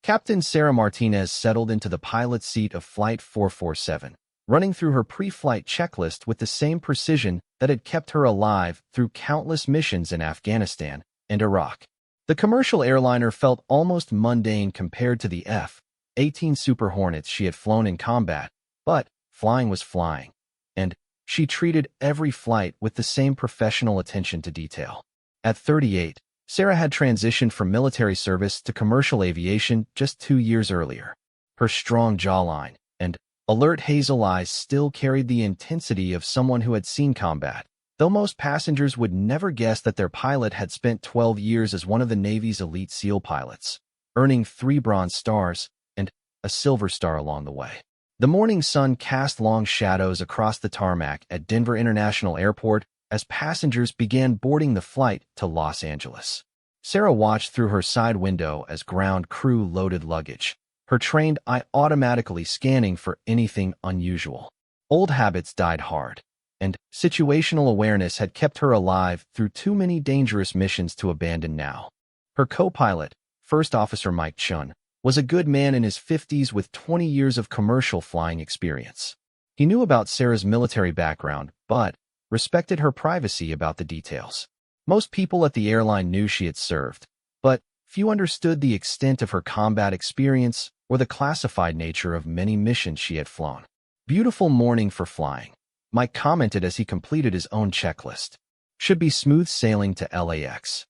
Captain Sarah Martinez settled into the pilot's seat of Flight 447, running through her pre-flight checklist with the same precision that had kept her alive through countless missions in Afghanistan and Iraq. The commercial airliner felt almost mundane compared to the F-18 Super Hornets she had flown in combat, but flying was flying, and she treated every flight with the same professional attention to detail. At 38, Sarah had transitioned from military service to commercial aviation just 2 years earlier. Her strong jawline and alert hazel eyes still carried the intensity of someone who had seen combat, though most passengers would never guess that their pilot had spent 12 years as one of the Navy's elite SEAL pilots, earning 3 Bronze Stars and a Silver Star along the way. The morning sun cast long shadows across the tarmac at Denver International Airport as passengers began boarding the flight to Los Angeles. Sarah watched through her side window as ground crew loaded luggage, her trained eye automatically scanning for anything unusual. Old habits died hard, and situational awareness had kept her alive through too many dangerous missions to abandon now. Her co-pilot, First Officer Mike Chun, was a good man in his 50s with 20 years of commercial flying experience. He knew about Sarah's military background, but respected her privacy about the details. Most people at the airline knew she had served, but few understood the extent of her combat experience or the classified nature of many missions she had flown. "Beautiful morning for flying," Mike commented as he completed his own checklist. "Should be smooth sailing to LAX."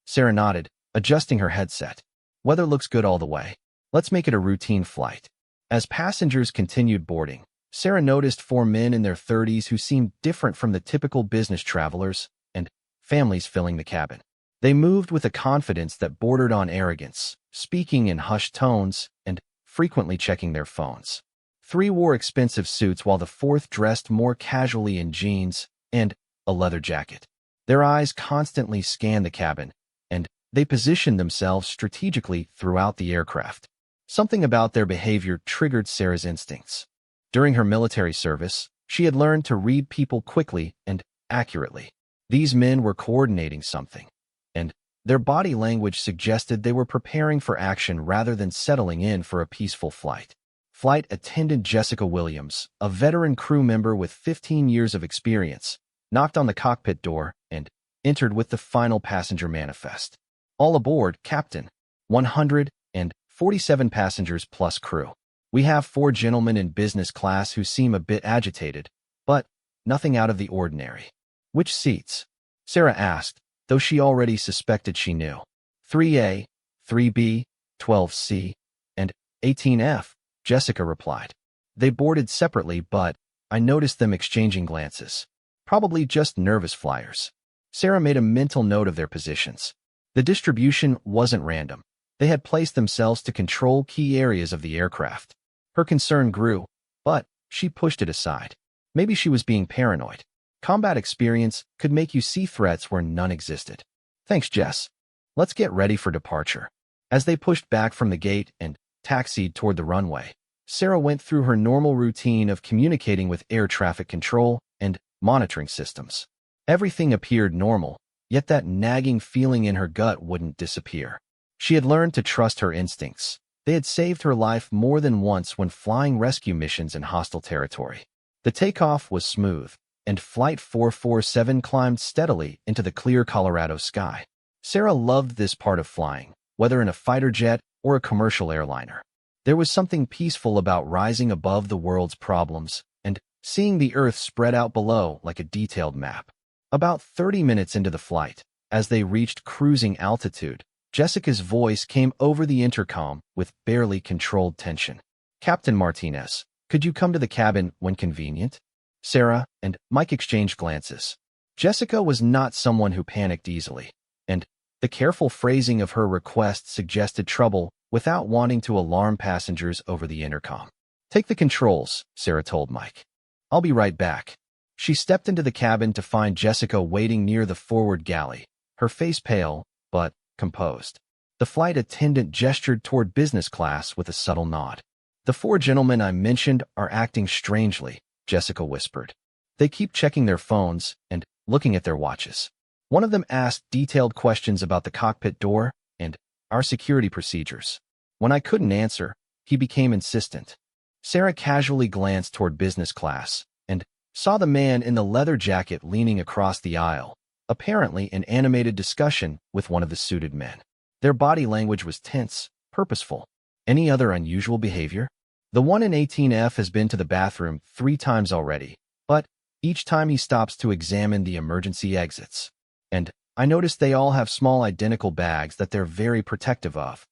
Sarah nodded, adjusting her headset. "Weather looks good all the way. Let's make it a routine flight." As passengers continued boarding, Sarah noticed 4 men in their 30s who seemed different from the typical business travelers and families filling the cabin. They moved with a confidence that bordered on arrogance, speaking in hushed tones and frequently checking their phones. 3 wore expensive suits while the 4th dressed more casually in jeans and a leather jacket. Their eyes constantly scanned the cabin, and they positioned themselves strategically throughout the aircraft. Something about their behavior triggered Sarah's instincts. During her military service, she had learned to read people quickly and accurately. These men were coordinating something, and their body language suggested they were preparing for action rather than settling in for a peaceful flight. Flight attendant Jessica Williams, a veteran crew member with 15 years of experience, knocked on the cockpit door and entered with the final passenger manifest. "All aboard, Captain. 147 passengers plus crew. We have 4 gentlemen in business class who seem a bit agitated, but nothing out of the ordinary." "Which seats?" Sarah asked, though she already suspected she knew. 3A, 3B, 12C, and 18F, Jessica replied. "They boarded separately, but I noticed them exchanging glances. Probably just nervous flyers." Sarah made a mental note of their positions. The distribution wasn't random. They had placed themselves to control key areas of the aircraft. Her concern grew, but she pushed it aside. Maybe she was being paranoid. Combat experience could make you see threats where none existed. "Thanks, Jess. Let's get ready for departure." As they pushed back from the gate and taxied toward the runway, Sarah went through her normal routine of communicating with air traffic control and monitoring systems. Everything appeared normal, yet that nagging feeling in her gut wouldn't disappear. She had learned to trust her instincts. They had saved her life more than once when flying rescue missions in hostile territory. The takeoff was smooth, and Flight 447 climbed steadily into the clear Colorado sky. Sarah loved this part of flying, whether in a fighter jet or a commercial airliner. There was something peaceful about rising above the world's problems and seeing the Earth spread out below like a detailed map. About 30 minutes into the flight, as they reached cruising altitude, Jessica's voice came over the intercom with barely controlled tension. "Captain Martinez, could you come to the cabin when convenient?" Sarah and Mike exchanged glances. Jessica was not someone who panicked easily, and the careful phrasing of her request suggested trouble without wanting to alarm passengers over the intercom. "Take the controls," Sarah told Mike. "I'll be right back." She stepped into the cabin to find Jessica waiting near the forward galley, her face pale, but composed. The flight attendant gestured toward business class with a subtle nod. "The 4 gentlemen I mentioned are acting strangely," Jessica whispered. "They keep checking their phones and looking at their watches. One of them asked detailed questions about the cockpit door and our security procedures. When I couldn't answer, he became insistent. Sarah casually glanced toward business class and saw the man in the leather jacket leaning across the aisle, apparently in animated discussion with one of the suited men. Their body language was tense, purposeful. Any other unusual behavior? The one in 18F has been to the bathroom 3 times already, but each time he stops to examine the emergency exits. And I noticed they all have small identical bags that they're very protective of.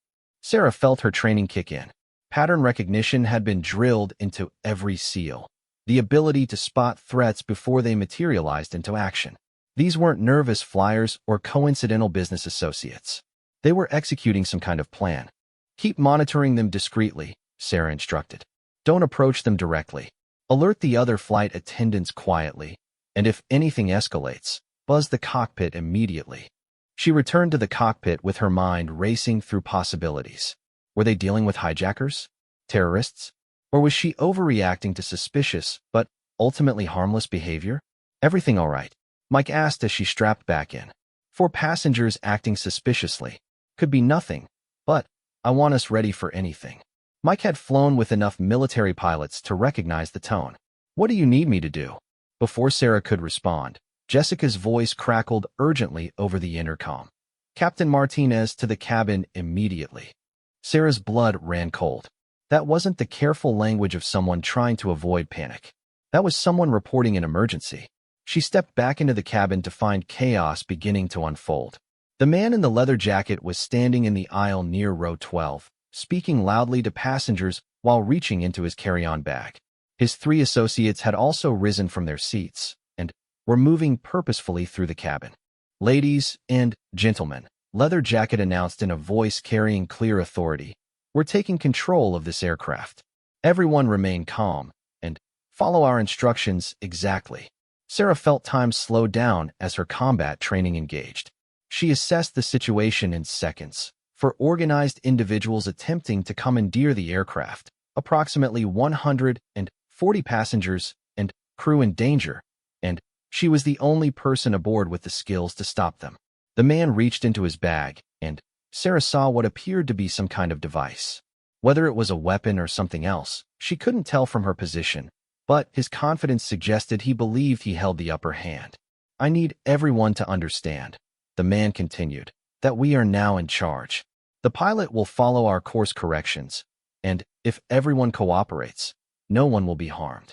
Sarah felt her training kick in. Pattern recognition had been drilled into every SEAL. The ability to spot threats before they materialized into action. These weren't nervous flyers or coincidental business associates. They were executing some kind of plan. Keep monitoring them discreetly, Sarah instructed. Don't approach them directly. Alert the other flight attendants quietly, and if anything escalates, buzz the cockpit immediately. She returned to the cockpit with her mind racing through possibilities. Were they dealing with hijackers? Terrorists? Or was she overreacting to suspicious, but ultimately harmless behavior? Everything all right? Mike asked as she strapped back in. 4 passengers acting suspiciously. Could be nothing, but I want us ready for anything. Mike had flown with enough military pilots to recognize the tone. What do you need me to do? Before Sarah could respond, Jessica's voice crackled urgently over the intercom. Captain Martinez to the cabin immediately. Sarah's blood ran cold. That wasn't the careful language of someone trying to avoid panic. That was someone reporting an emergency. She stepped back into the cabin to find chaos beginning to unfold. The man in the leather jacket was standing in the aisle near row 12, speaking loudly to passengers while reaching into his carry-on bag. His 3 associates had also risen from their seats and were moving purposefully through the cabin. Ladies and gentlemen, Leather Jacket announced in a voice carrying clear authority, we're taking control of this aircraft. Everyone remain calm and follow our instructions exactly. Sarah felt time slow down as her combat training engaged. She assessed the situation in seconds. For organized individuals attempting to commandeer the aircraft, approximately 140 passengers and crew in danger, and she was the only person aboard with the skills to stop them. The man reached into his bag, and Sarah saw what appeared to be some kind of device. Whether it was a weapon or something else, she couldn't tell from her position, but his confidence suggested he believed he held the upper hand. I need everyone to understand, the man continued, that we are now in charge. The pilot will follow our course corrections, and if everyone cooperates, no one will be harmed.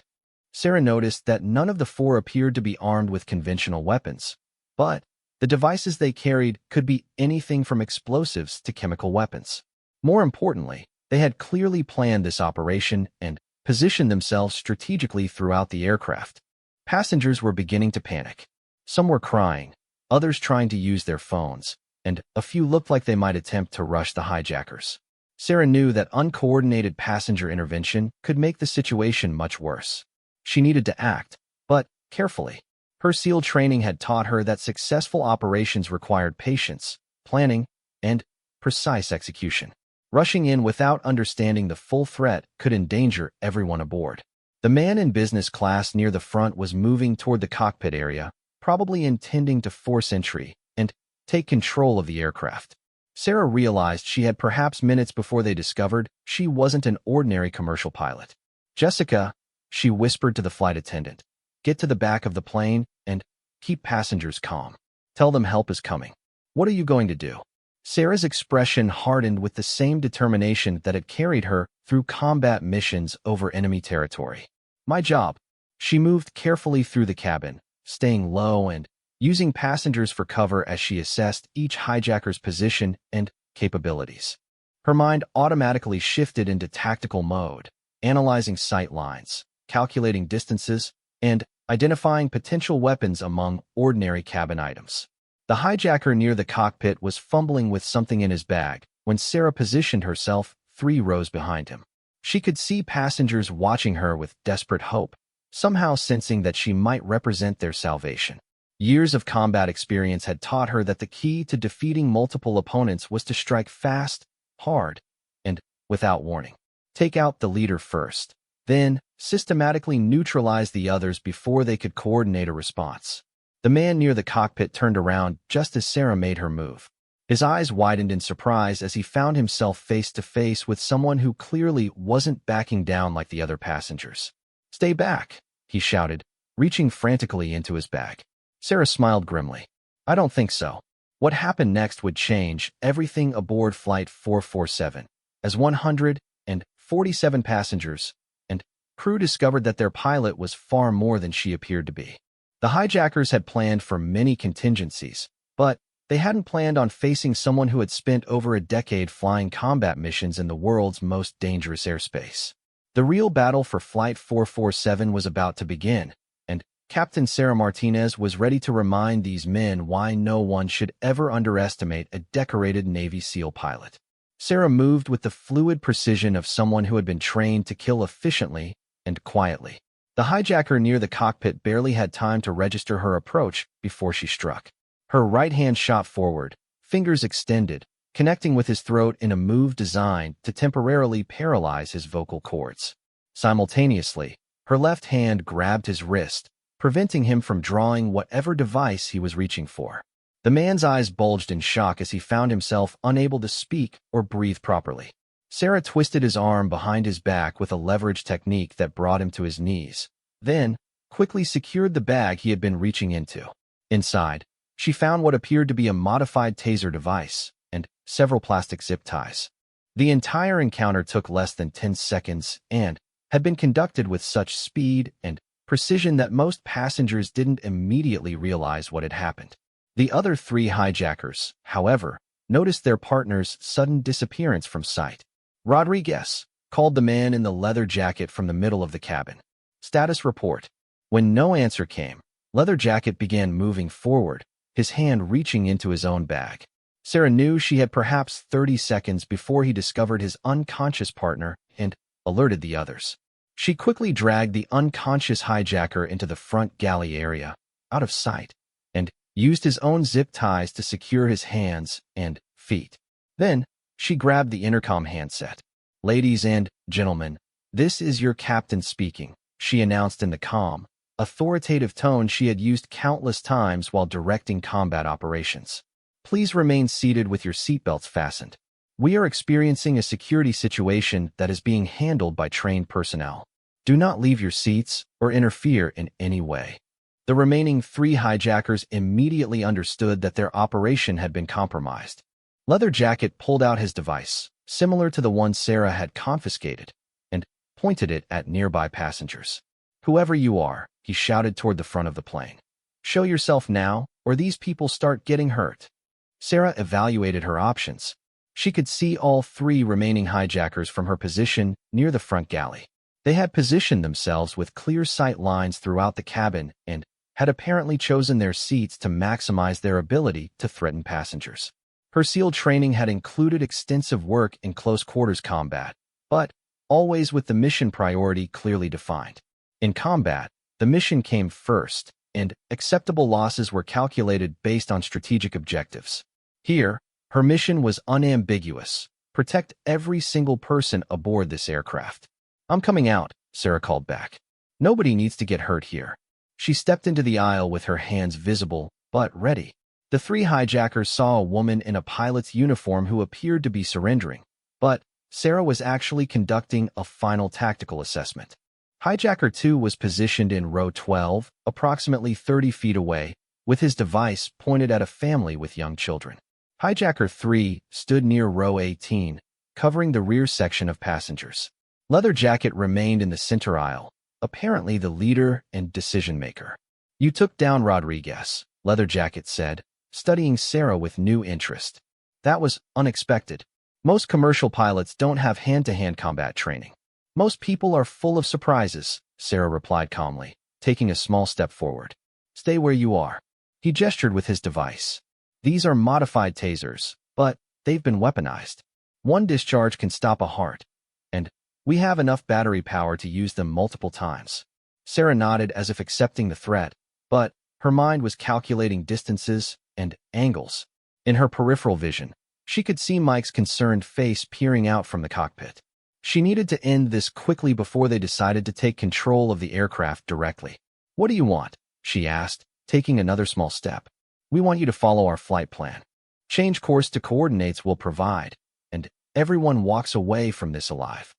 Sarah noticed that none of the 4 appeared to be armed with conventional weapons, but the devices they carried could be anything from explosives to chemical weapons. More importantly, they had clearly planned this operation and positioned themselves strategically throughout the aircraft. Passengers were beginning to panic. Some were crying, others trying to use their phones, and a few looked like they might attempt to rush the hijackers. Sarah knew that uncoordinated passenger intervention could make the situation much worse. She needed to act, but carefully. Her SEAL training had taught her that successful operations required patience, planning, and precise execution. Rushing in without understanding the full threat could endanger everyone aboard. The man in business class near the front was moving toward the cockpit area, probably intending to force entry and take control of the aircraft. Sarah realized she had perhaps minutes before they discovered she wasn't an ordinary commercial pilot. Jessica, she whispered to the flight attendant, get to the back of the plane and keep passengers calm. Tell them help is coming. What are you going to do? Sarah's expression hardened with the same determination that had carried her through combat missions over enemy territory. My job. She moved carefully through the cabin, staying low and using passengers for cover as she assessed each hijacker's position and capabilities. Her mind automatically shifted into tactical mode, analyzing sight lines, calculating distances, and identifying potential weapons among ordinary cabin items. The hijacker near the cockpit was fumbling with something in his bag when Sarah positioned herself 3 rows behind him. She could see passengers watching her with desperate hope, somehow sensing that she might represent their salvation. Years of combat experience had taught her that the key to defeating multiple opponents was to strike fast, hard, and without warning. Take out the leader first, then systematically neutralize the others before they could coordinate a response. The man near the cockpit turned around just as Sarah made her move. His eyes widened in surprise as he found himself face to face with someone who clearly wasn't backing down like the other passengers. "Stay back," he shouted, reaching frantically into his bag. Sarah smiled grimly. "I don't think so." What happened next would change everything aboard Flight 447, as 147 passengers and crew discovered that their pilot was far more than she appeared to be. The hijackers had planned for many contingencies, but they hadn't planned on facing someone who had spent over a decade flying combat missions in the world's most dangerous airspace. The real battle for Flight 447 was about to begin, and Captain Sarah Martinez was ready to remind these men why no one should ever underestimate a decorated Navy SEAL pilot. Sarah moved with the fluid precision of someone who had been trained to kill efficiently and quietly. The hijacker near the cockpit barely had time to register her approach before she struck. Her right hand shot forward, fingers extended, connecting with his throat in a move designed to temporarily paralyze his vocal cords. Simultaneously, her left hand grabbed his wrist, preventing him from drawing whatever device he was reaching for. The man's eyes bulged in shock as he found himself unable to speak or breathe properly. Sarah twisted his arm behind his back with a leverage technique that brought him to his knees, then quickly secured the bag he had been reaching into. Inside, she found what appeared to be a modified taser device and several plastic zip ties. The entire encounter took less than 10 seconds and had been conducted with such speed and precision that most passengers didn't immediately realize what had happened. The other 3 hijackers, however, noticed their partner's sudden disappearance from sight. "Rodriguez," called the man in the leather jacket from the middle of the cabin. "Status report." When no answer came, Leather Jacket began moving forward, his hand reaching into his own bag. Sarah knew she had perhaps 30 seconds before he discovered his unconscious partner and alerted the others. She quickly dragged the unconscious hijacker into the front galley area, out of sight, and used his own zip ties to secure his hands and feet. Then, she grabbed the intercom handset. "Ladies and gentlemen, this is your captain speaking," she announced in the calm, authoritative tone she had used countless times while directing combat operations. "Please remain seated with your seatbelts fastened. We are experiencing a security situation that is being handled by trained personnel. Do not leave your seats or interfere in any way." The remaining 3 hijackers immediately understood that their operation had been compromised. Leather Jacket pulled out his device, similar to the one Sarah had confiscated, and pointed it at nearby passengers. "Whoever you are," he shouted toward the front of the plane, "show yourself now, or these people start getting hurt." Sarah evaluated her options. She could see all 3 remaining hijackers from her position near the front galley. They had positioned themselves with clear sight lines throughout the cabin and had apparently chosen their seats to maximize their ability to threaten passengers. Her SEAL training had included extensive work in close-quarters combat, but always with the mission priority clearly defined. In combat, the mission came first, and acceptable losses were calculated based on strategic objectives. Here, her mission was unambiguous: protect every single person aboard this aircraft. "I'm coming out," Sarah called back. "Nobody needs to get hurt here." She stepped into the aisle with her hands visible but ready. The 3 hijackers saw a woman in a pilot's uniform who appeared to be surrendering, but Sarah was actually conducting a final tactical assessment. Hijacker 2 was positioned in row 12, approximately 30 feet away, with his device pointed at a family with young children. Hijacker 3 stood near row 18, covering the rear section of passengers. Leather Jacket remained in the center aisle, apparently the leader and decision-maker. "You took down Rodriguez," Leather Jacket said, studying Sarah with new interest. "That was unexpected. Most commercial pilots don't have hand-to-hand combat training. Most people are full of surprises," Sarah replied calmly, taking a small step forward. "Stay where you are." He gestured with his device. "These are modified tasers, but they've been weaponized. One discharge can stop a heart, and we have enough battery power to use them multiple times." Sarah nodded as if accepting the threat, but her mind was calculating distances and angles. In her peripheral vision, she could see Mike's concerned face peering out from the cockpit. She needed to end this quickly before they decided to take control of the aircraft directly. "What do you want?" she asked, taking another small step. "We want you to follow our flight plan." Change course to coordinates will provide, and everyone walks away from this alive.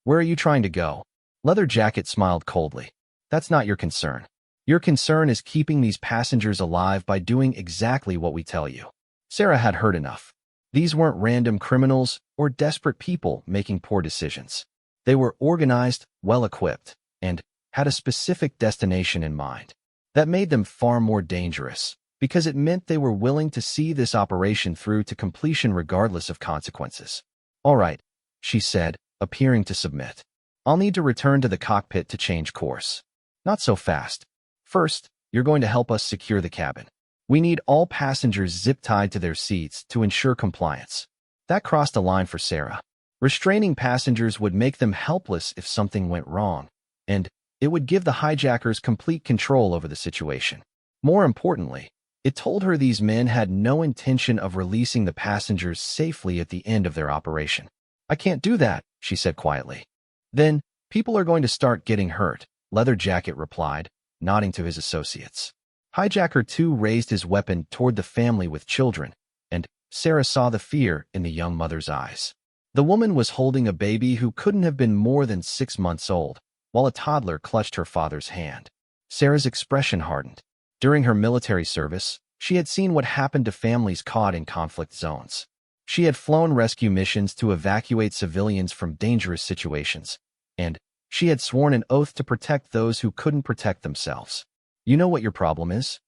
Where are you trying to go? Leather Jacket smiled coldly. That's not your concern. Your concern is keeping these passengers alive by doing exactly what we tell you. Sarah had heard enough. These weren't random criminals or desperate people making poor decisions. They were organized, well-equipped, and had a specific destination in mind. That made them far more dangerous, because it meant they were willing to see this operation through to completion regardless of consequences. All right, she said, appearing to submit. I'll need to return to the cockpit to change course. Not so fast. First, you're going to help us secure the cabin. We need all passengers zip-tied to their seats to ensure compliance. That crossed a line for Sarah. Restraining passengers would make them helpless if something went wrong, and it would give the hijackers complete control over the situation. More importantly, it told her these men had no intention of releasing the passengers safely at the end of their operation. I can't do that, she said quietly. Then, people are going to start getting hurt, Leather Jacket replied, nodding to his associates. Hijacker 2 raised his weapon toward the family with children, and Sarah saw the fear in the young mother's eyes. The woman was holding a baby who couldn't have been more than 6 months old, while a toddler clutched her father's hand. Sarah's expression hardened. During her military service, she had seen what happened to families caught in conflict zones. She had flown rescue missions to evacuate civilians from dangerous situations, and she had sworn an oath to protect those who couldn't protect themselves. You know what your problem is?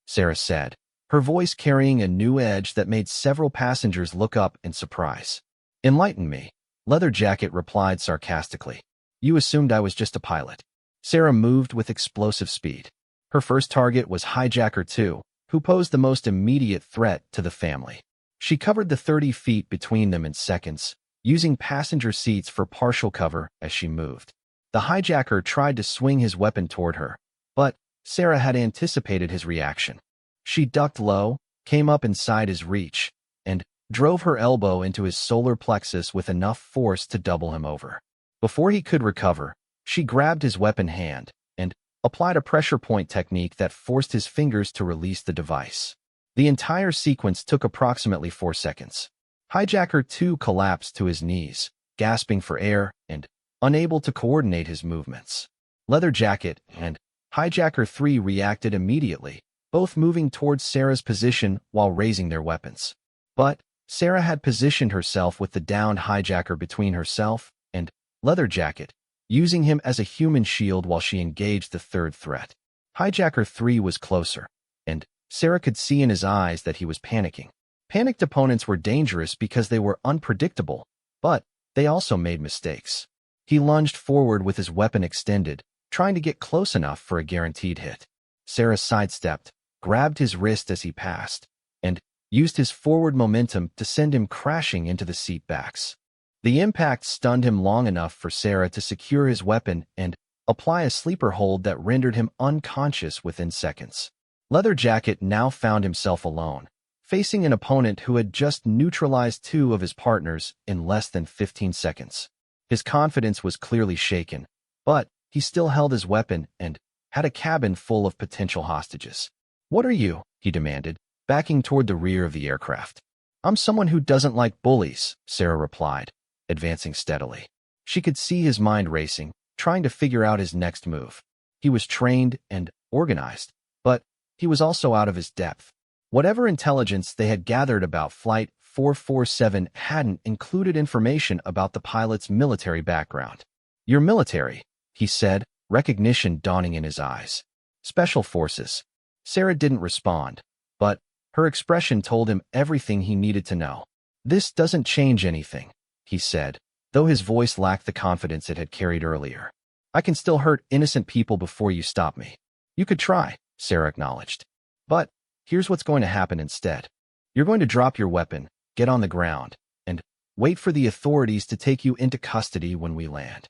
Sarah said, her voice carrying a new edge that made several passengers look up in surprise. Enlighten me, Leather Jacket replied sarcastically. You assumed I was just a pilot. Sarah moved with explosive speed. Her first target was Hijacker 2, who posed the most immediate threat to the family. She covered the 30 feet between them in seconds, using passenger seats for partial cover as she moved. The hijacker tried to swing his weapon toward her, but Sarah had anticipated his reaction. She ducked low, came up inside his reach, and drove her elbow into his solar plexus with enough force to double him over. Before he could recover, she grabbed his weapon hand and applied a pressure point technique that forced his fingers to release the device. The entire sequence took approximately 4 seconds. Hijacker 2 collapsed to his knees, gasping for air and unable to coordinate his movements. Leather Jacket and Hijacker 3 reacted immediately, both moving towards Sarah's position while raising their weapons. But Sarah had positioned herself with the downed hijacker between herself and Leather Jacket, using him as a human shield while she engaged the third threat. Hijacker 3 was closer, and Sarah could see in his eyes that he was panicking. Panicked opponents were dangerous because they were unpredictable, but they also made mistakes. He lunged forward with his weapon extended, trying to get close enough for a guaranteed hit. Sarah sidestepped, grabbed his wrist as he passed, and used his forward momentum to send him crashing into the seat backs. The impact stunned him long enough for Sarah to secure his weapon and apply a sleeper hold that rendered him unconscious within seconds. Leather Jacket now found himself alone, facing an opponent who had just neutralized 2 of his partners in less than 15 seconds. His confidence was clearly shaken, but he still held his weapon and had a cabin full of potential hostages. What are you? He demanded, backing toward the rear of the aircraft. I'm someone who doesn't like bullies, Sarah replied, advancing steadily. She could see his mind racing, trying to figure out his next move. He was trained and organized, but he was also out of his depth. Whatever intelligence they had gathered about Flight 447 hadn't included information about the pilot's military background. You're military, he said, recognition dawning in his eyes. Special Forces. Sarah didn't respond, but her expression told him everything he needed to know. This doesn't change anything, he said, though his voice lacked the confidence it had carried earlier. I can still hurt innocent people before you stop me. You could try, Sarah acknowledged. But here's what's going to happen instead. You're going to drop your weapon, get on the ground, and wait for the authorities to take you into custody when we land.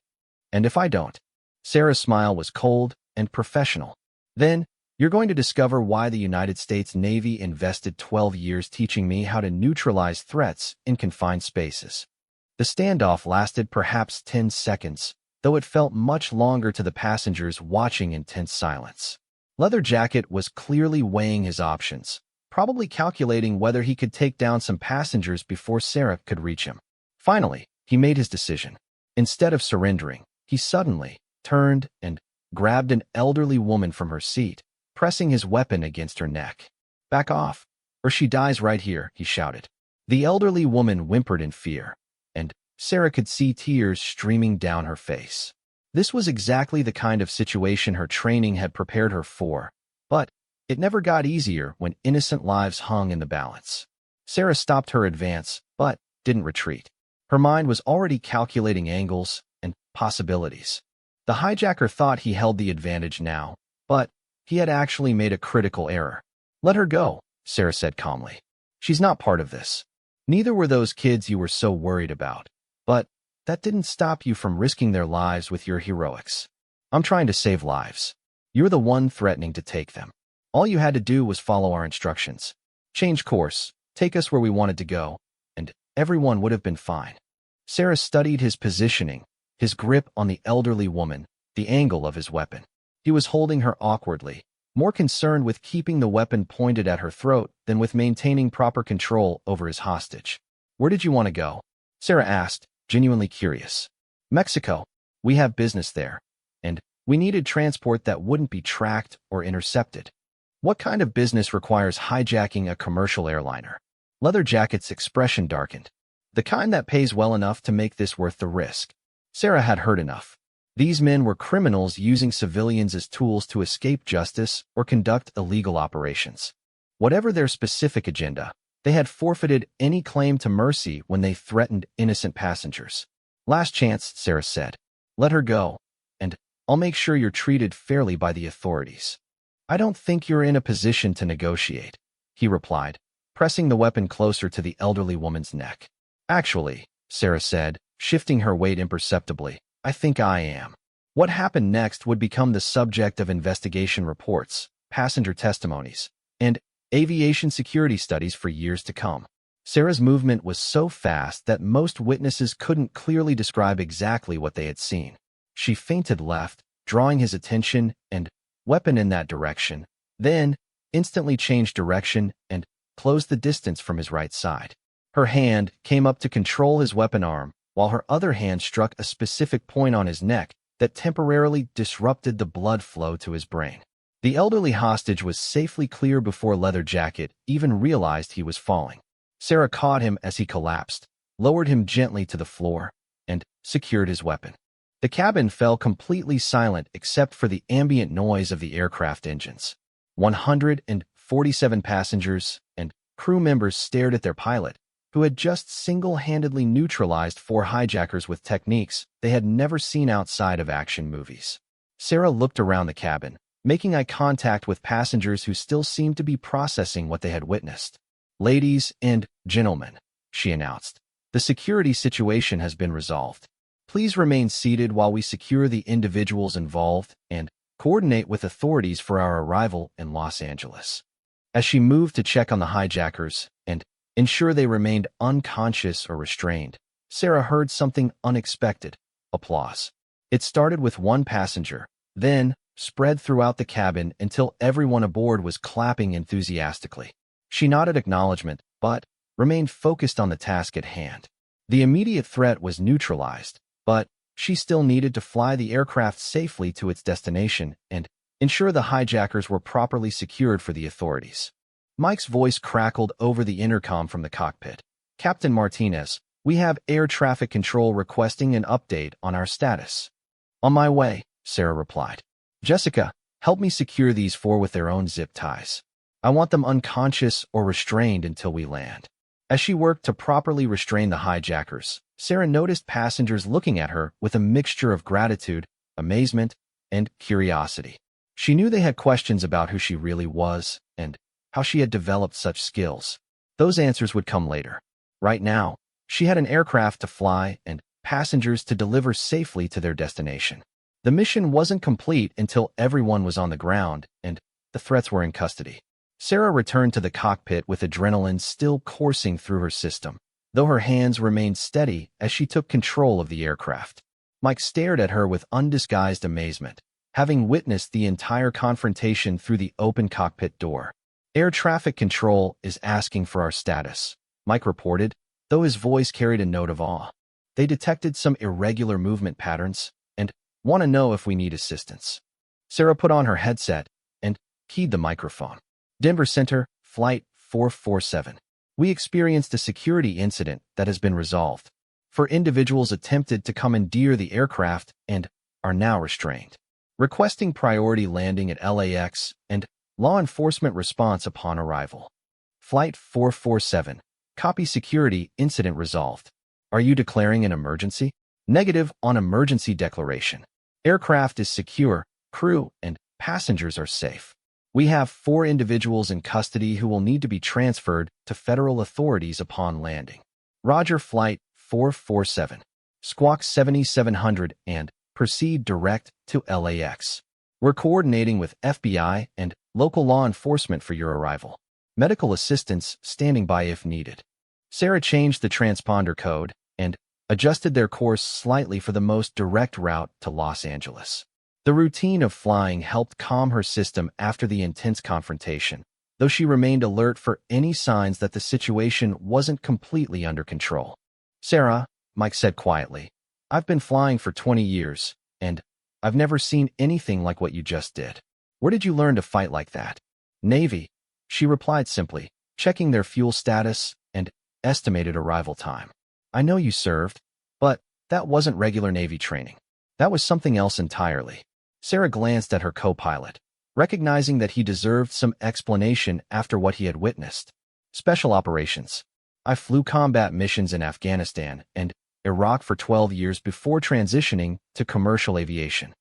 And if I don't? Sarah's smile was cold and professional. Then, you're going to discover why the United States Navy invested 12 years teaching me how to neutralize threats in confined spaces. The standoff lasted perhaps 10 seconds, though it felt much longer to the passengers watching in tense silence. Leather Jacket was clearly weighing his options, probably calculating whether he could take down some passengers before Sarah could reach him. Finally, he made his decision. Instead of surrendering, he suddenly turned and grabbed an elderly woman from her seat, pressing his weapon against her neck. "Back off, or she dies right here," he shouted. The elderly woman whimpered in fear, and Sarah could see tears streaming down her face. This was exactly the kind of situation her training had prepared her for, but it never got easier when innocent lives hung in the balance. Sarah stopped her advance, but didn't retreat. Her mind was already calculating angles and possibilities. The hijacker thought he held the advantage now, but he had actually made a critical error. "Let her go," Sarah said calmly. "She's not part of this. Neither were those kids you were so worried about. But that didn't stop you from risking their lives with your heroics. I'm trying to save lives. You're the one threatening to take them. All you had to do was follow our instructions. Change course, take us where we wanted to go, and everyone would have been fine." Sarah studied his positioning, his grip on the elderly woman, the angle of his weapon. He was holding her awkwardly, more concerned with keeping the weapon pointed at her throat than with maintaining proper control over his hostage. "Where did you want to go?" Sarah asked, genuinely curious. "Mexico. We have business there, and we needed transport that wouldn't be tracked or intercepted." "What kind of business requires hijacking a commercial airliner?" Leatherjacket's expression darkened. "The kind that pays well enough to make this worth the risk." Sarah had heard enough. These men were criminals using civilians as tools to escape justice or conduct illegal operations. Whatever their specific agenda, they had forfeited any claim to mercy when they threatened innocent passengers. "Last chance," Sarah said. "Let her go, and I'll make sure you're treated fairly by the authorities." "I don't think you're in a position to negotiate," he replied, pressing the weapon closer to the elderly woman's neck. "Actually," Sarah said, shifting her weight imperceptibly, "I think I am." What happened next would become the subject of investigation reports, passenger testimonies, and aviation security studies for years to come. Sarah's movement was so fast that most witnesses couldn't clearly describe exactly what they had seen. She feinted left, drawing his attention and weapon in that direction, then instantly changed direction and closed the distance from his right side. Her hand came up to control his weapon arm, while her other hand struck a specific point on his neck that temporarily disrupted the blood flow to his brain. The elderly hostage was safely clear before Leatherjacket even realized he was falling. Sarah caught him as he collapsed, lowered him gently to the floor, and secured his weapon. The cabin fell completely silent except for the ambient noise of the aircraft engines. 147 passengers and crew members stared at their pilot, who had just single-handedly neutralized 4 hijackers with techniques they had never seen outside of action movies. Sarah looked around the cabin, making eye contact with passengers who still seemed to be processing what they had witnessed. "Ladies and gentlemen," she announced, "the security situation has been resolved. Please remain seated while we secure the individuals involved and coordinate with authorities for our arrival in Los Angeles." As she moved to check on the hijackers and ensure they remained unconscious or restrained, Sarah heard something unexpected: applause. It started with one passenger, then spread throughout the cabin until everyone aboard was clapping enthusiastically. She nodded acknowledgement, but remained focused on the task at hand. The immediate threat was neutralized, but she still needed to fly the aircraft safely to its destination and ensure the hijackers were properly secured for the authorities. Mike's voice crackled over the intercom from the cockpit. "Captain Martinez, we have air traffic control requesting an update on our status." "On my way," Sarah replied. "Jessica, help me secure these 4 with their own zip ties. I want them unconscious or restrained until we land." As she worked to properly restrain the hijackers, Sarah noticed passengers looking at her with a mixture of gratitude, amazement, and curiosity. She knew they had questions about who she really was and how she had developed such skills. Those answers would come later. Right now, she had an aircraft to fly and passengers to deliver safely to their destination. The mission wasn't complete until everyone was on the ground and the threats were in custody. Sarah returned to the cockpit with adrenaline still coursing through her system, though her hands remained steady as she took control of the aircraft. Mike stared at her with undisguised amazement, having witnessed the entire confrontation through the open cockpit door. Air traffic control is asking for our status, Mike reported, though his voice carried a note of awe. They detected some irregular movement patterns and want to know if we need assistance. Sarah put on her headset and keyed the microphone. Denver Center, Flight 447. We experienced a security incident that has been resolved. 4 individuals attempted to commandeer the aircraft and are now restrained. Requesting priority landing at LAX and law enforcement response upon arrival. Flight 447. Copy security incident resolved. Are you declaring an emergency? Negative on emergency declaration. Aircraft is secure, crew and passengers are safe. We have 4 individuals in custody who will need to be transferred to federal authorities upon landing. Roger. Flight 447. Squawk 7700 and proceed direct to LAX. We're coordinating with FBI and local law enforcement for your arrival. Medical assistance standing by if needed. Sarah changed the transponder code and adjusted their course slightly for the most direct route to Los Angeles. The routine of flying helped calm her system after the intense confrontation, though she remained alert for any signs that the situation wasn't completely under control. Sarah, Mike said quietly, I've been flying for 20 years, and I've never seen anything like what you just did. Where did you learn to fight like that? Navy, she replied simply, checking their fuel status and estimated arrival time. I know you served, but that wasn't regular Navy training. That was something else entirely. Sarah glanced at her co-pilot, recognizing that he deserved some explanation after what he had witnessed. Special operations. I flew combat missions in Afghanistan and Iraq for 12 years before transitioning to commercial aviation.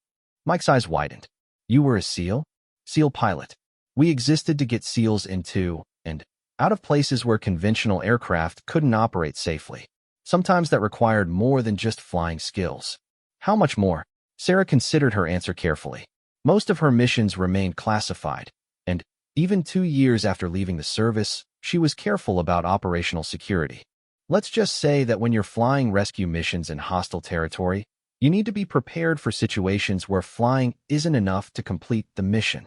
Mike's eyes widened. You were a SEAL? SEAL pilot. We existed to get SEALs into and out of places where conventional aircraft couldn't operate safely. Sometimes that required more than just flying skills. How much more? Sarah considered her answer carefully. Most of her missions remained classified, and even 2 years after leaving the service, she was careful about operational security. Let's just say that when you're flying rescue missions in hostile territory, you need to be prepared for situations where flying isn't enough to complete the mission.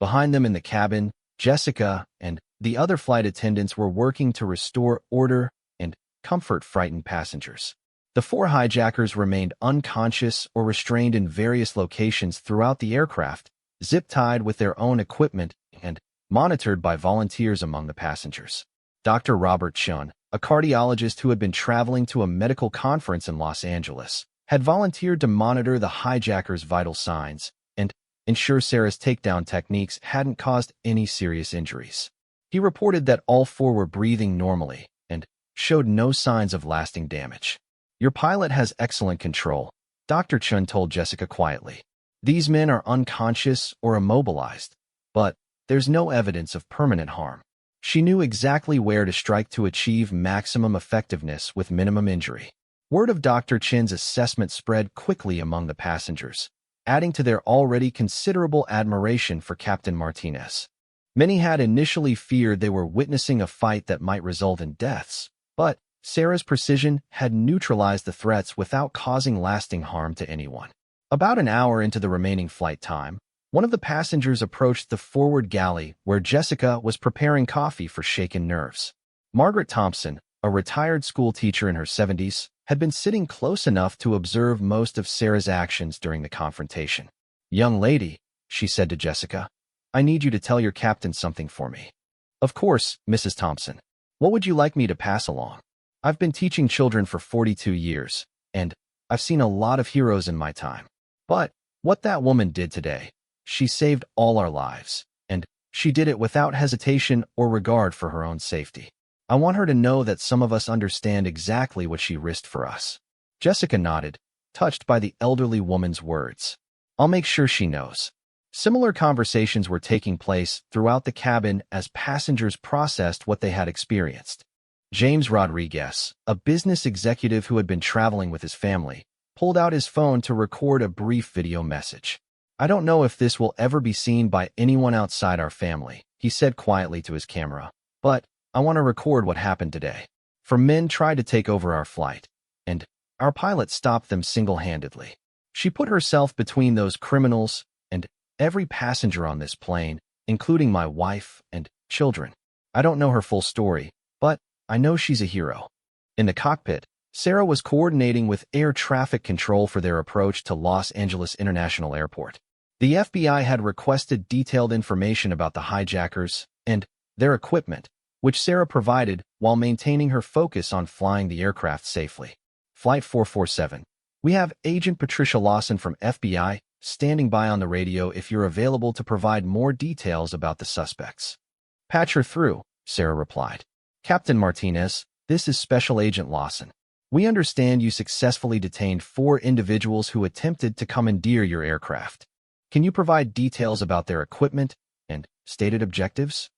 Behind them in the cabin, Jessica and the other flight attendants were working to restore order and comfort frightened passengers. The 4 hijackers remained unconscious or restrained in various locations throughout the aircraft, zip-tied with their own equipment and monitored by volunteers among the passengers. Dr. Robert Chun, a cardiologist who had been traveling to a medical conference in Los Angeles, had volunteered to monitor the hijackers' vital signs and ensure Sarah's takedown techniques hadn't caused any serious injuries. He reported that all 4 were breathing normally and showed no signs of lasting damage. Your pilot has excellent control, Dr. Chun told Jessica quietly. These men are unconscious or immobilized, but there's no evidence of permanent harm. She knew exactly where to strike to achieve maximum effectiveness with minimum injury. Word of Dr. Chin's assessment spread quickly among the passengers, adding to their already considerable admiration for Captain Martinez. Many had initially feared they were witnessing a fight that might result in deaths, but Sarah's precision had neutralized the threats without causing lasting harm to anyone. About an hour into the remaining flight time, one of the passengers approached the forward galley where Jessica was preparing coffee for shaken nerves. Margaret Thompson, a retired school teacher in her 70s, had been sitting close enough to observe most of Sarah's actions during the confrontation. Young lady, she said to Jessica, I need you to tell your captain something for me. Of course, Mrs. Thompson. What would you like me to pass along? I've been teaching children for 42 years, and I've seen a lot of heroes in my time. But what that woman did today, she saved all our lives, and she did it without hesitation or regard for her own safety. I want her to know that some of us understand exactly what she risked for us. Jessica nodded, touched by the elderly woman's words. I'll make sure she knows. Similar conversations were taking place throughout the cabin as passengers processed what they had experienced. James Rodriguez, a business executive who had been traveling with his family, pulled out his phone to record a brief video message. I don't know if this will ever be seen by anyone outside our family, he said quietly to his camera, but I want to record what happened today. 4 men tried to take over our flight, and our pilot stopped them single-handedly. She put herself between those criminals and every passenger on this plane, including my wife and children. I don't know her full story, but I know she's a hero. In the cockpit, Sarah was coordinating with air traffic control for their approach to Los Angeles International Airport. The FBI had requested detailed information about the hijackers and their equipment, which Sarah provided while maintaining her focus on flying the aircraft safely. Flight 447. We have Agent Patricia Lawson from FBI standing by on the radio if you're available to provide more details about the suspects. Patch her through, Sarah replied. Captain Martinez, this is Special Agent Lawson. We understand you successfully detained 4 individuals who attempted to commandeer your aircraft. Can you provide details about their equipment and stated objectives?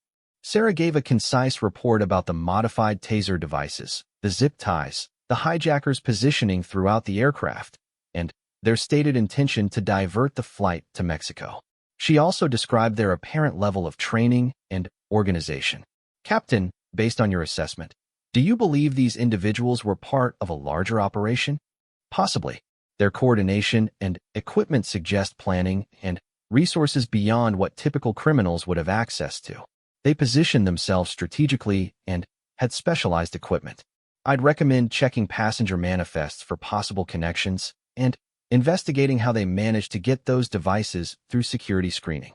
Sarah gave a concise report about the modified taser devices, the zip ties, the hijackers' positioning throughout the aircraft, and their stated intention to divert the flight to Mexico. She also described their apparent level of training and organization. Captain, based on your assessment, do you believe these individuals were part of a larger operation? Possibly. Their coordination and equipment suggest planning and resources beyond what typical criminals would have access to. They positioned themselves strategically and had specialized equipment. I'd recommend checking passenger manifests for possible connections and investigating how they managed to get those devices through security screening.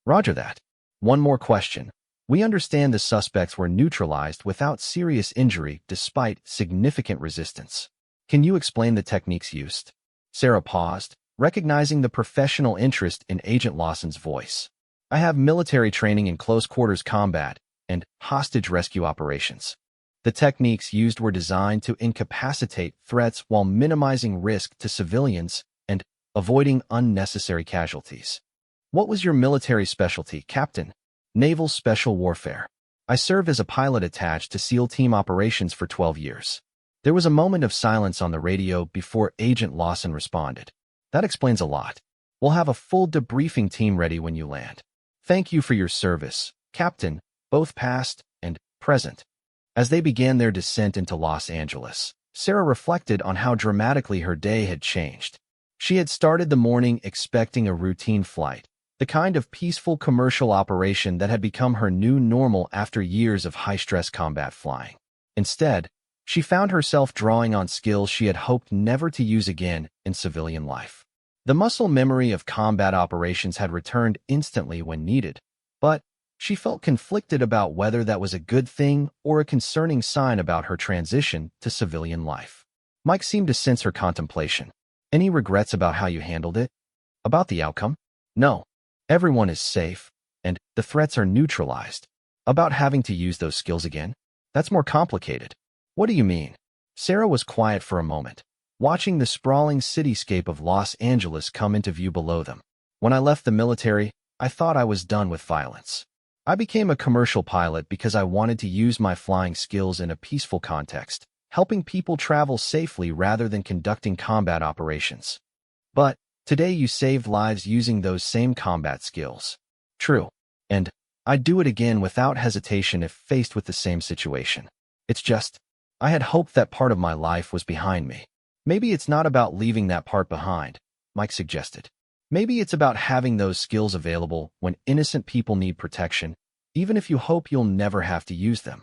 Roger that. One more question. We understand the suspects were neutralized without serious injury despite significant resistance. Can you explain the techniques used? Sarah paused, recognizing the professional interest in Agent Lawson's voice. I have military training in close-quarters combat and hostage rescue operations. The techniques used were designed to incapacitate threats while minimizing risk to civilians and avoiding unnecessary casualties. What was your military specialty, Captain? Naval Special Warfare. I served as a pilot attached to SEAL Team Operations for 12 years. There was a moment of silence on the radio before Agent Lawson responded. That explains a lot. We'll have a full debriefing team ready when you land. Thank you for your service, Captain, both past and present. As they began their descent into Los Angeles, Sarah reflected on how dramatically her day had changed. She had started the morning expecting a routine flight, the kind of peaceful commercial operation that had become her new normal after years of high-stress combat flying. Instead, she found herself drawing on skills she had hoped never to use again in civilian life. The muscle memory of combat operations had returned instantly when needed, but she felt conflicted about whether that was a good thing or a concerning sign about her transition to civilian life. Mike seemed to sense her contemplation. Any regrets about how you handled it? About the outcome? No. Everyone is safe, and the threats are neutralized. About having to use those skills again? That's more complicated. What do you mean? Sarah was quiet for a moment, watching the sprawling cityscape of Los Angeles come into view below them. When I left the military, I thought I was done with violence. I became a commercial pilot because I wanted to use my flying skills in a peaceful context, helping people travel safely rather than conducting combat operations. But today you saved lives using those same combat skills. True. And I'd do it again without hesitation if faced with the same situation. It's just, I had hoped that part of my life was behind me. Maybe it's not about leaving that part behind, Mike suggested. Maybe it's about having those skills available when innocent people need protection, even if you hope you'll never have to use them.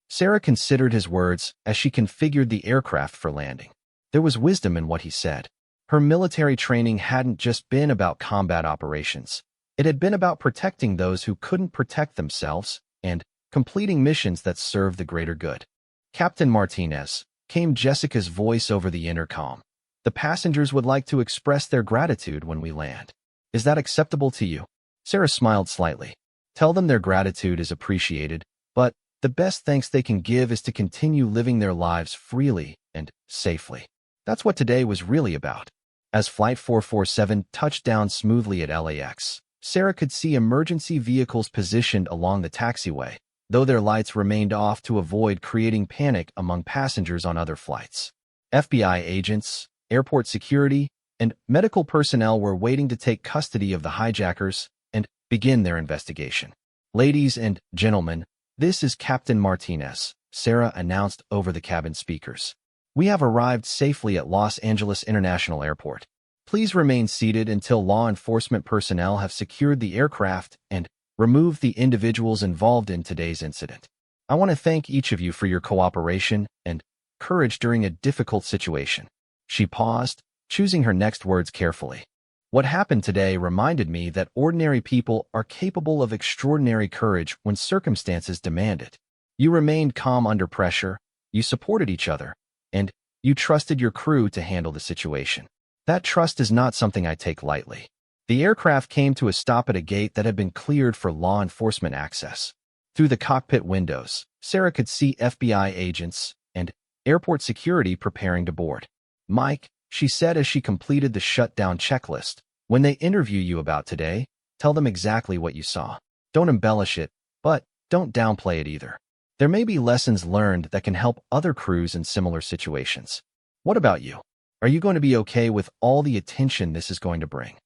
Sarah considered his words as she configured the aircraft for landing. There was wisdom in what he said. Her military training hadn't just been about combat operations. It had been about protecting those who couldn't protect themselves and completing missions that served the greater good. Captain Martinez, came Jessica's voice over the intercom. The passengers would like to express their gratitude when we land. Is that acceptable to you? Sarah smiled slightly. Tell them their gratitude is appreciated, but the best thanks they can give is to continue living their lives freely and safely. That's what today was really about. As Flight 447 touched down smoothly at LAX, Sarah could see emergency vehicles positioned along the taxiway, though their lights remained off to avoid creating panic among passengers on other flights. FBI agents, airport security, and medical personnel were waiting to take custody of the hijackers and begin their investigation. Ladies and gentlemen, this is Captain Martinez, Sarah announced over the cabin speakers. We have arrived safely at Los Angeles International Airport. Please remain seated until law enforcement personnel have secured the aircraft and remove the individuals involved in today's incident. I want to thank each of you for your cooperation and courage during a difficult situation." She paused, choosing her next words carefully. "What happened today reminded me that ordinary people are capable of extraordinary courage when circumstances demand it. You remained calm under pressure, you supported each other, and you trusted your crew to handle the situation. That trust is not something I take lightly." The aircraft came to a stop at a gate that had been cleared for law enforcement access. Through the cockpit windows, Sarah could see FBI agents and airport security preparing to board. "Mike," she said as she completed the shutdown checklist, "when they interview you about today, tell them exactly what you saw. Don't embellish it, but don't downplay it either. There may be lessons learned that can help other crews in similar situations. What about you? Are you going to be okay with all the attention this is going to bring?"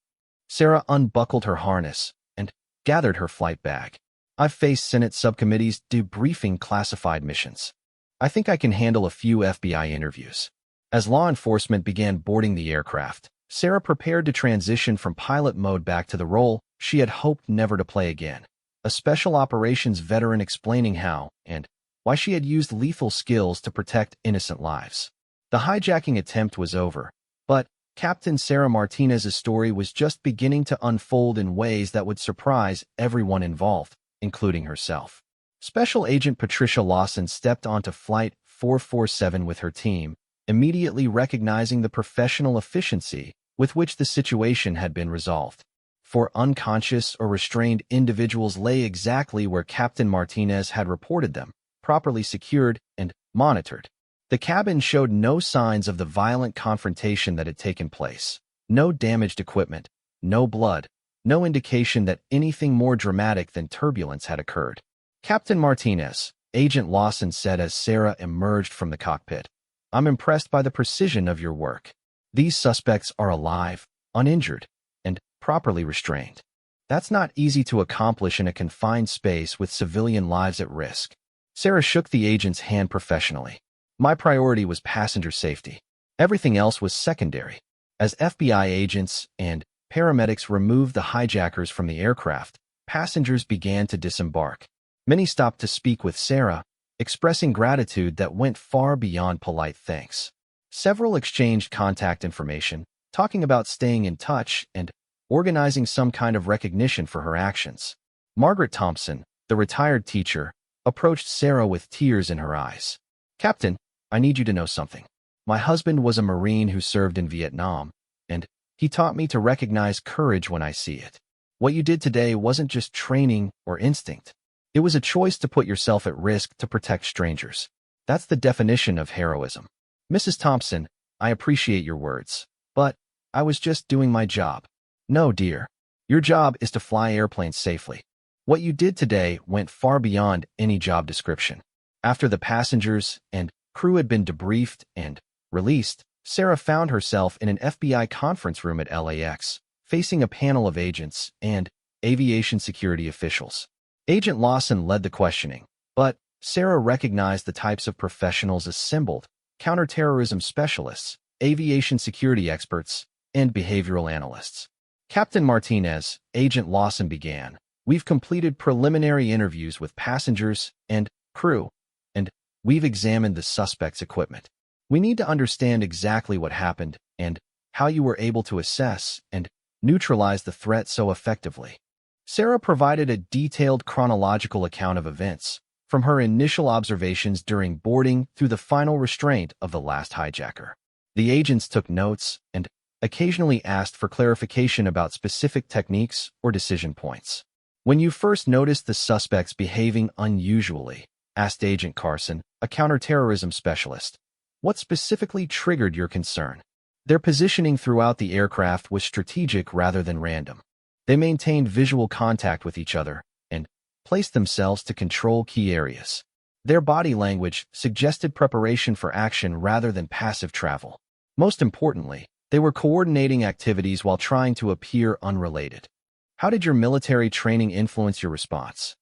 Sarah unbuckled her harness and gathered her flight bag. "I've faced Senate subcommittees debriefing classified missions. I think I can handle a few FBI interviews." As law enforcement began boarding the aircraft, Sarah prepared to transition from pilot mode back to the role she had hoped never to play again, a special operations veteran explaining how and why she had used lethal skills to protect innocent lives. The hijacking attempt was over, but Captain Sarah Martinez's story was just beginning to unfold in ways that would surprise everyone involved, including herself. Special Agent Patricia Lawson stepped onto Flight 447 with her team, immediately recognizing the professional efficiency with which the situation had been resolved. Four unconscious or restrained individuals lay exactly where Captain Martinez had reported them, properly secured and monitored. The cabin showed no signs of the violent confrontation that had taken place. No damaged equipment, no blood, no indication that anything more dramatic than turbulence had occurred. "Captain Martinez," Agent Lawson said as Sarah emerged from the cockpit, "I'm impressed by the precision of your work. These suspects are alive, uninjured, and properly restrained. That's not easy to accomplish in a confined space with civilian lives at risk." Sarah shook the agent's hand professionally. "My priority was passenger safety. Everything else was secondary." As FBI agents and paramedics removed the hijackers from the aircraft, passengers began to disembark. Many stopped to speak with Sarah, expressing gratitude that went far beyond polite thanks. Several exchanged contact information, talking about staying in touch and organizing some kind of recognition for her actions. Margaret Thompson, the retired teacher, approached Sarah with tears in her eyes. "Captain, I need you to know something. My husband was a Marine who served in Vietnam, and he taught me to recognize courage when I see it. What you did today wasn't just training or instinct. It was a choice to put yourself at risk to protect strangers. That's the definition of heroism. Mrs. Thompson, I appreciate your words, but I was just doing my job." "No, dear. Your job is to fly airplanes safely. What you did today went far beyond any job description." After the passengers and crew had been debriefed and released, Sarah found herself in an FBI conference room at LAX, facing a panel of agents and aviation security officials. Agent Lawson led the questioning, but Sarah recognized the types of professionals assembled: counterterrorism specialists, aviation security experts, and behavioral analysts. "Captain Martinez," Agent Lawson began, "we've completed preliminary interviews with passengers and crew, and we've examined the suspect's equipment. We need to understand exactly what happened and how you were able to assess and neutralize the threat so effectively." Sarah provided a detailed chronological account of events, from her initial observations during boarding through the final restraint of the last hijacker. The agents took notes and occasionally asked for clarification about specific techniques or decision points. "When you first noticed the suspects behaving unusually," asked Agent Carson, a counterterrorism specialist, "what specifically triggered your concern?" "Their positioning throughout the aircraft was strategic rather than random. They maintained visual contact with each other and placed themselves to control key areas. Their body language suggested preparation for action rather than passive travel. Most importantly, they were coordinating activities while trying to appear unrelated." "How did your military training influence your response?"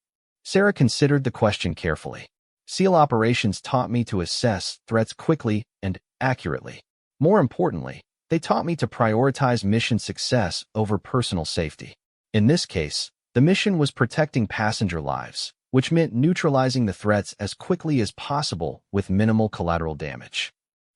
Sarah considered the question carefully. "SEAL operations taught me to assess threats quickly and accurately. More importantly, they taught me to prioritize mission success over personal safety. In this case, The mission was protecting passenger lives, which meant neutralizing the threats as quickly as possible with minimal collateral damage.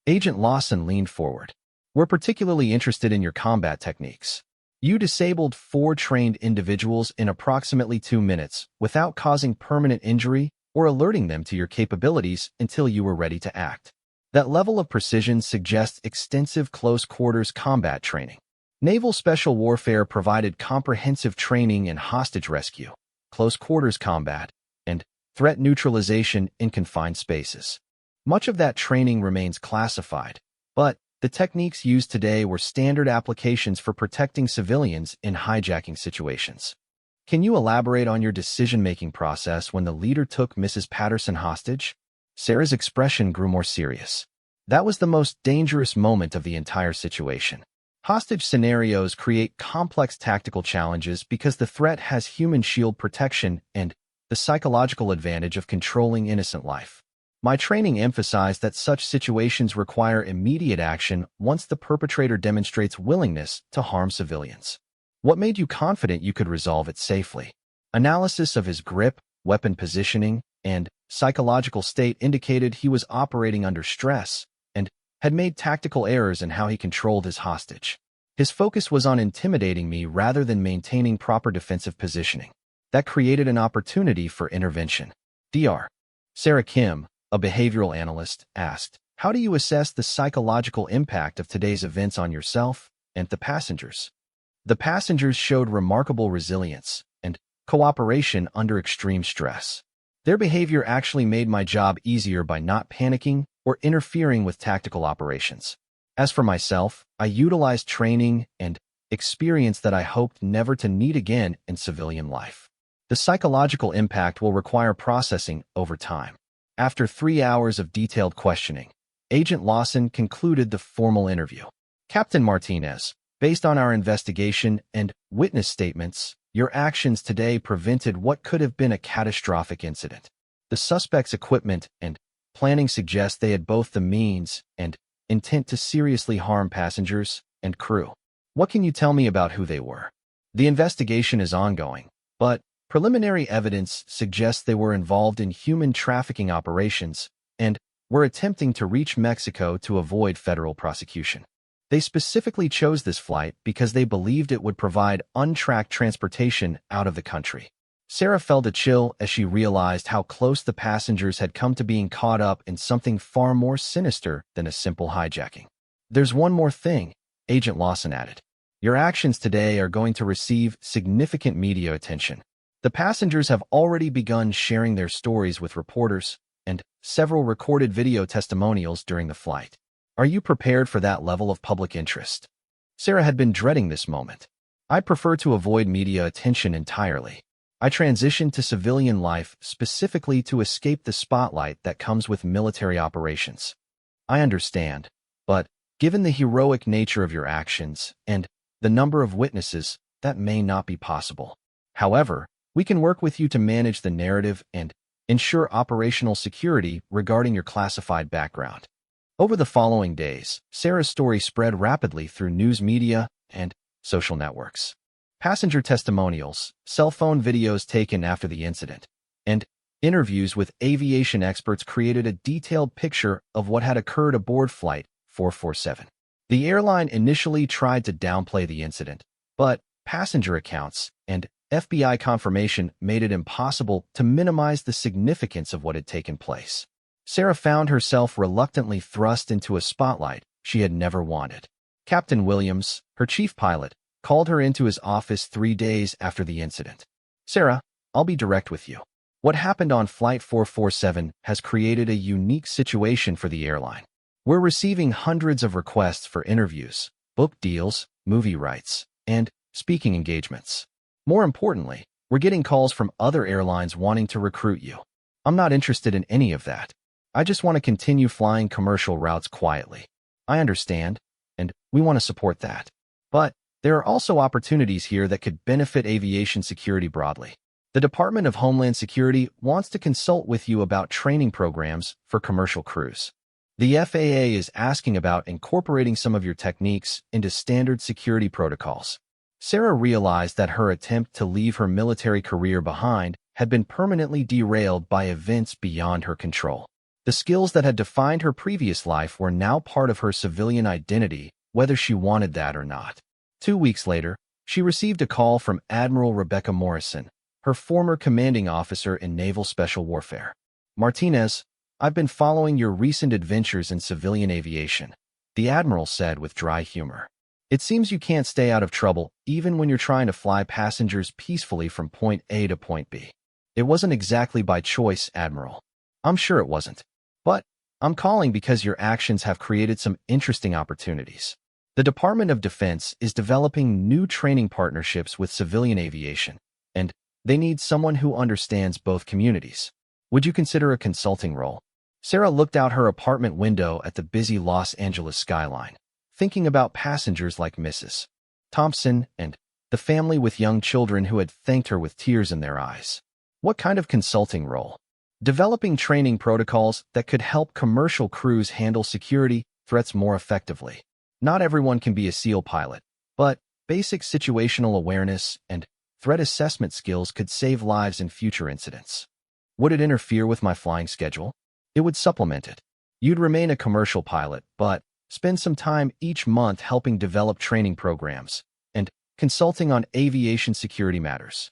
Agent Lawson leaned forward. We're particularly interested in your combat techniques. You disabled 4 trained individuals in approximately 2 minutes without causing permanent injury or alerting them to your capabilities until you were ready to act. That level of precision suggests extensive close-quarters combat training. Naval Special Warfare provided comprehensive training in hostage rescue, close-quarters combat, and threat neutralization in confined spaces. Much of that training remains classified, but the techniques used today were standard applications for protecting civilians in hijacking situations. Can you elaborate on your decision-making process when the leader took Mrs. Patterson hostage? Sarah's expression grew more serious. That was the most dangerous moment of the entire situation. Hostage scenarios create complex tactical challenges because the threat has human shield protection and the psychological advantage of controlling innocent life. My training emphasized that such situations require immediate action once the perpetrator demonstrates willingness to harm civilians. What made you confident you could resolve it safely? Analysis of his grip, weapon positioning, and psychological state indicated he was operating under stress and had made tactical errors in how he controlled his hostage. His focus was on intimidating me rather than maintaining proper defensive positioning. That created an opportunity for intervention. Dr. Sarah Kim, a behavioral analyst, asked, how do you assess the psychological impact of today's events on yourself and the passengers? The passengers showed remarkable resilience and cooperation under extreme stress. Their behavior actually made my job easier by not panicking or interfering with tactical operations. As for myself, I utilized training and experience that I hoped never to need again in civilian life. The psychological impact will require processing over time. After 3 hours of detailed questioning, Agent Lawson concluded the formal interview. Captain Martinez, based on our investigation and witness statements, your actions today prevented what could have been a catastrophic incident. The suspect's equipment and planning suggest they had both the means and intent to seriously harm passengers and crew. What can you tell me about who they were? The investigation is ongoing, but preliminary evidence suggests they were involved in human trafficking operations and were attempting to reach Mexico to avoid federal prosecution. They specifically chose this flight because they believed it would provide untracked transportation out of the country. Sarah felt a chill as she realized how close the passengers had come to being caught up in something far more sinister than a simple hijacking. There's one more thing, Agent Lawson added. Your actions today are going to receive significant media attention. The passengers have already begun sharing their stories with reporters and several recorded video testimonials during the flight. Are you prepared for that level of public interest? Sarah had been dreading this moment. I prefer to avoid media attention entirely. I transitioned to civilian life specifically to escape the spotlight that comes with military operations. I understand, but given the heroic nature of your actions and the number of witnesses, that may not be possible. However, we can work with you to manage the narrative and ensure operational security regarding your classified background. Over the following days, Sarah's story spread rapidly through news media and social networks. Passenger testimonials, cell phone videos taken after the incident, and interviews with aviation experts created a detailed picture of what had occurred aboard Flight 447. The airline initially tried to downplay the incident, but passenger accounts and FBI confirmation made it impossible to minimize the significance of what had taken place. Sarah found herself reluctantly thrust into a spotlight she had never wanted. Captain Williams, her chief pilot, called her into his office 3 days after the incident. Sarah, I'll be direct with you. What happened on Flight 447 has created a unique situation for the airline. We're receiving hundreds of requests for interviews, book deals, movie rights, and speaking engagements. More importantly, we're getting calls from other airlines wanting to recruit you. I'm not interested in any of that. I just want to continue flying commercial routes quietly. I understand, and we want to support that. But there are also opportunities here that could benefit aviation security broadly. The Department of Homeland Security wants to consult with you about training programs for commercial crews. The FAA is asking about incorporating some of your techniques into standard security protocols. Sarah realized that her attempt to leave her military career behind had been permanently derailed by events beyond her control. The skills that had defined her previous life were now part of her civilian identity, whether she wanted that or not. 2 weeks later, she received a call from Admiral Rebecca Morrison, her former commanding officer in Naval Special Warfare. "Martinez, I've been following your recent adventures in civilian aviation," the Admiral said with dry humor. "It seems you can't stay out of trouble even when you're trying to fly passengers peacefully from point A to point B. It wasn't exactly by choice, Admiral." "I'm sure it wasn't. But I'm calling because your actions have created some interesting opportunities. The Department of Defense is developing new training partnerships with civilian aviation, and they need someone who understands both communities. Would you consider a consulting role?" Sarah looked out her apartment window at the busy Los Angeles skyline, thinking about passengers like Mrs. Thompson and the family with young children who had thanked her with tears in their eyes. What kind of consulting role? Developing training protocols that could help commercial crews handle security threats more effectively. Not everyone can be a SEAL pilot, but basic situational awareness and threat assessment skills could save lives in future incidents. Would it interfere with my flying schedule? It would supplement it. You'd remain a commercial pilot, but spend some time each month helping develop training programs and consulting on aviation security matters.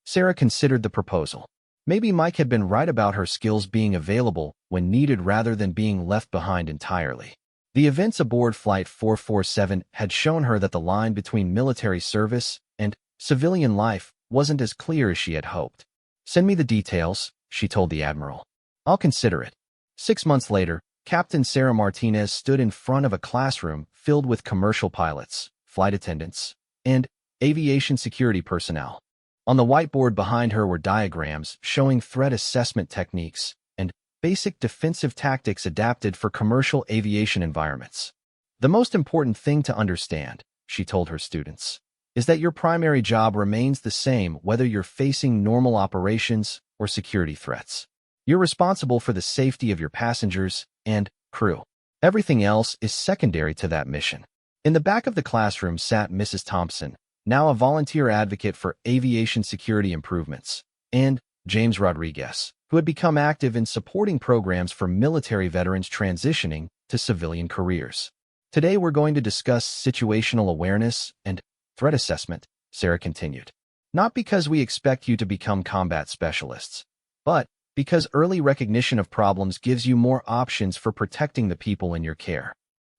Sarah considered the proposal. Maybe Mike had been right about her skills being available when needed rather than being left behind entirely. The events aboard Flight 447 had shown her that the line between military service and civilian life wasn't as clear as she had hoped. "Send me the details," she told the Admiral. "I'll consider it." 6 months later, Captain Sarah Martinez stood in front of a classroom filled with commercial pilots, flight attendants, and aviation security personnel. On the whiteboard behind her were diagrams showing threat assessment techniques and basic defensive tactics adapted for commercial aviation environments. "The most important thing to understand," she told her students, "is that your primary job remains the same whether you're facing normal operations or security threats. You're responsible for the safety of your passengers and crew. Everything else is secondary to that mission." In the back of the classroom sat Mrs. Thompson, now a volunteer advocate for aviation security improvements, and James Rodriguez, who had become active in supporting programs for military veterans transitioning to civilian careers. "Today we're going to discuss situational awareness and threat assessment," Sarah continued. "Not because we expect you to become combat specialists, but because early recognition of problems gives you more options for protecting the people in your care."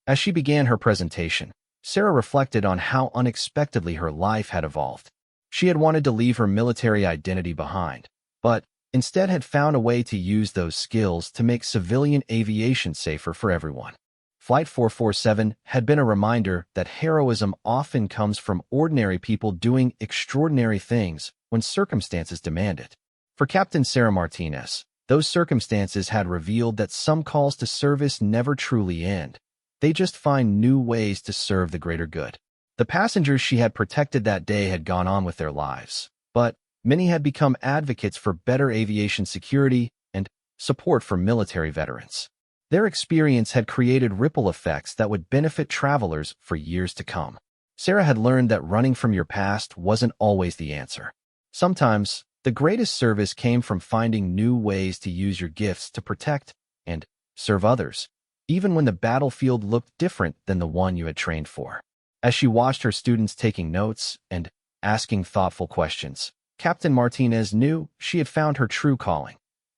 As she began her presentation, Sarah reflected on how unexpectedly her life had evolved. She had wanted to leave her military identity behind, but instead had found a way to use those skills to make civilian aviation safer for everyone. Flight 447 had been a reminder that heroism often comes from ordinary people doing extraordinary things when circumstances demand it. For Captain Sarah Martinez, those circumstances had revealed that some calls to service never truly end. They just find new ways to serve the greater good. The passengers she had protected that day had gone on with their lives, but many had become advocates for better aviation security and support for military veterans. Their experience had created ripple effects that would benefit travelers for years to come. Sarah had learned that running from your past wasn't always the answer. Sometimes, the greatest service came from finding new ways to use your gifts to protect and serve others, even when the battlefield looked different than the one you had trained for. As she watched her students taking notes and asking thoughtful questions, Captain Martinez knew she had found her true calling,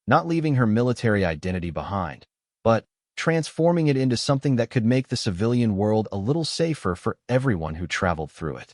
not leaving her military identity behind, but transforming it into something that could make the civilian world a little safer for everyone who traveled through it.